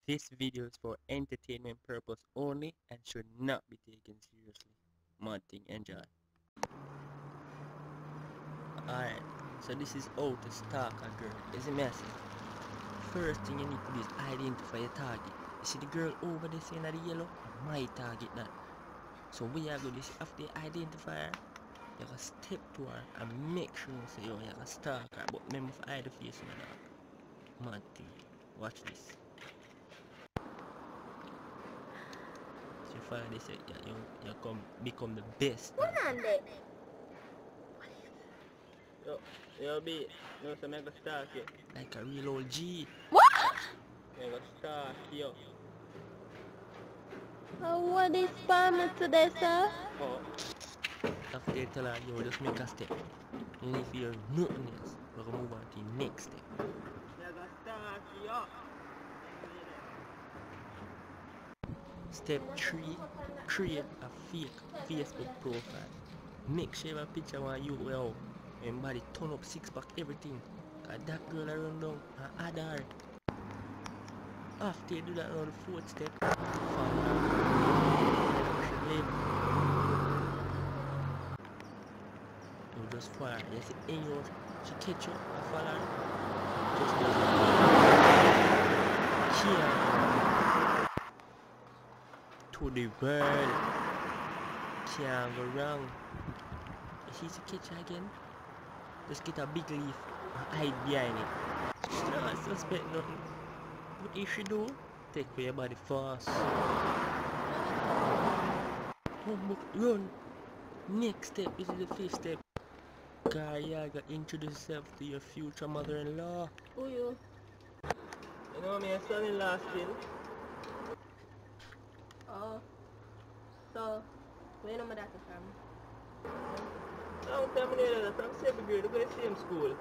This video is for entertainment purpose only and should not be taken seriously. Mad thing, enjoy. Alright, so this is how to stalk a girl. Is it messy? First thing you need to do is identify your target. You see the girl over there saying that the yellow? My target that. So we are going to see after you identify her, you can step to her and make sure you say, yo, you can stalk her. But remember to hide the face in the dark. Mad thing. Watch this. So you follow this, you come become the best. What on that? Yo, B, no, so make a stalk you. Like a real old G. What? Make a stalk you. What is farming today, sir? Oh. After you tell her, yo, just make a step. And if you hear nothing else, we're going to move on to the next step. Make a stalk you. Step 3, create a fake Facebook profile. Make sure you have a picture of you well. And body turn up 6-pack everything. Cause that girl around down and add her. After you do that on the 4th step, follow her. You just follow her. You see in yours, she catch you and follow her. Just cheer to the world. Can't go wrong. You see she catch her again? Just get a big leaf and hide behind it. She don't suspect nothing. What if she do? Take away your body fast. Run. Next step is the 5th step. Cause you gotta introduce yourself to your future mother-in-law. Who you? You know me, son-in-law still. Oh. So, where you know my daughter from? Long time ago, from 7th grade, we go to the same school.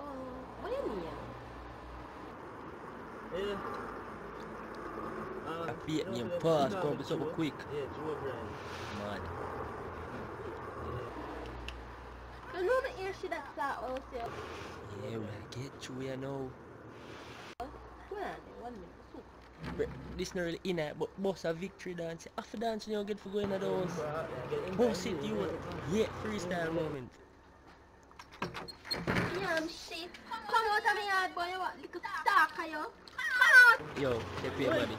Oh, what do you mean? Yeah. I feel you pass, come so quick. Yeah, Joe Bryan. Mad. You know the ear shit that's that also. Yeah, we get you, you know. Where are they? 1 minute. This not really in it, but boss a victory dance. After dancing, you get for going to those. Boss it, you. Yeah, freestyle moment. Yeah, I'm shit. Come out of my yard, boy. You want little stalker, yo. Come out. Yo, take your body.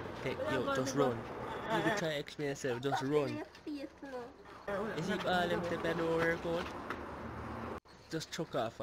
Yo, just run. You can try to explain yourself, just run. You see all them step that don't work out? Just chuck off.